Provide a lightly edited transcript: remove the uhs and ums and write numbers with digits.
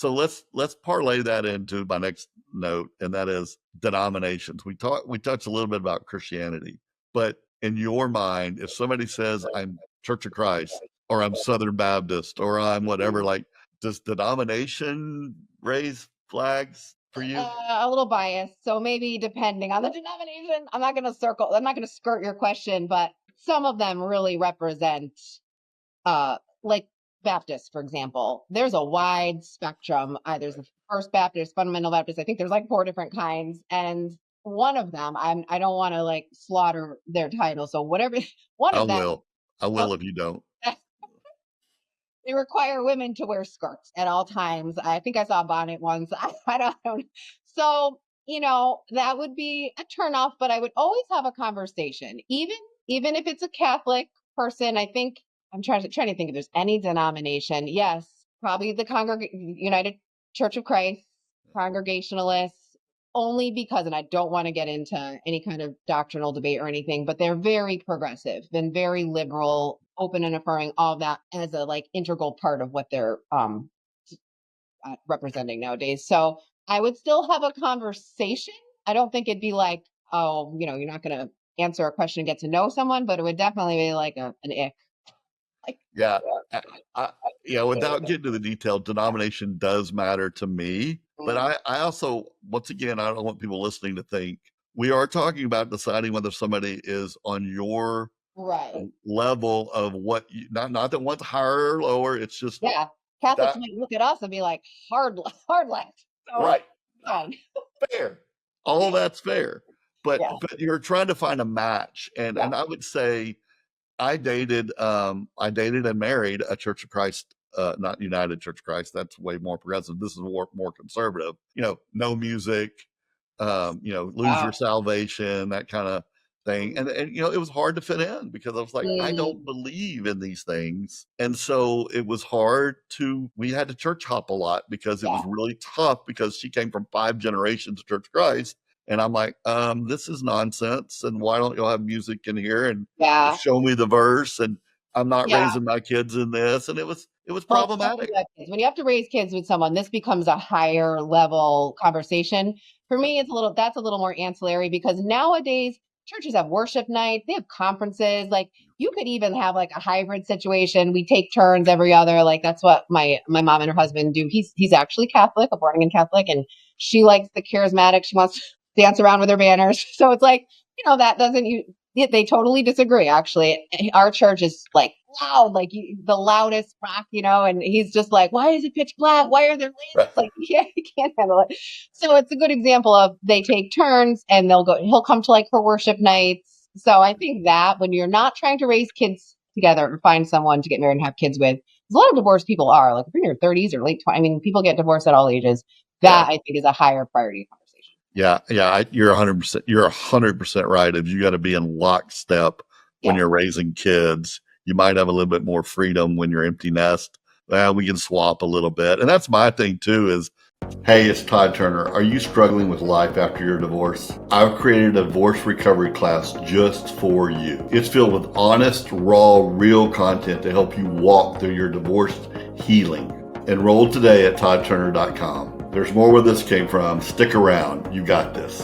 So let's parlay that into my next note, and that is denominations. We touched a little bit about Christianity, but in your mind, if somebody says I'm Church of Christ or I'm Southern Baptist or I'm whatever, like, does denomination raise flags for you? A little biased, so maybe depending on the denomination. I'm not going to skirt your question, but some of them really represent, like Baptist, for example. There's a wide spectrum. There's the First Baptist, Fundamental Baptist. I think there's like 4 different kinds, and one of them, I don't want to like slaughter their title, so whatever. One I of them, will. I will if you don't. they require women to wear skirts at all times. I think I saw a bonnet once. I don't. So, that would be a turnoff, but I would always have a conversation, even if it's a Catholic person. I think I'm trying to think if there's any denomination. Yes, probably the United Church of Christ, Congregationalists, only because, and I don't want to get into any kind of doctrinal debate or anything, but they're very progressive, been very liberal, open and affirming all of that as a like integral part of what they're representing nowadays. So I would still have a conversation. I don't think it'd be like, oh, you're not going to answer a question and get to know someone, but it would definitely be like an ick. Yeah. Without getting to the detail, denomination does matter to me. But I also, once again, I don't want people listening to think we are talking about deciding whether somebody is on your level of what not that one's higher or lower. It's just Catholics might look at us and be like hard left. So, right. Fine. Fair. All that's fair. But you're trying to find a match. And I would say I dated and married a Church of Christ, not United Church of Christ. That's way more progressive. This is more conservative. No music, lose your salvation, that kind of thing. And it was hard to fit in because I was like, I don't believe in these things. And so it was hard we had to church hop a lot because it was really tough because she came from 5 generations of Church of Christ. And I'm like, this is nonsense. And why don't y'all have music in here and show me the verse? And I'm not raising my kids in this. And it was problematic. When you have to raise kids with someone, this becomes a higher level conversation. For me, that's a little more ancillary because nowadays churches have worship nights, they have conferences. Like you could even have like a hybrid situation. We take turns every other. Like that's what my mom and her husband do. He's actually Catholic, a born again Catholic, and she likes the charismatic. She wants to dance around with her banners. So it's like, they totally disagree. Actually, our church is like loud, like the loudest rock, and he's just like, why is it pitch black? Why are there lamps? Like, he can't handle it. So it's a good example of they take turns and he'll come to like her worship nights. So I think that when you're not trying to raise kids together or find someone to get married and have kids with, a lot of divorced people are like if you're in your 30s or late 20s. I mean, people get divorced at all ages. That I think is a higher priority conversation. Yeah. You're 100%. You're 100% right. If you got to be in lockstep when you're raising kids, you might have a little bit more freedom when you're empty nest. Well, we can swap a little bit. And that's my thing too is, hey, it's ToddTurner. Are you struggling with life after your divorce? I've created a divorce recovery class just for you. It's filled with honest, raw, real content to help you walk through your divorce healing. Enroll today at ToddTurner.com. There's more where this came from. Stick around. You got this.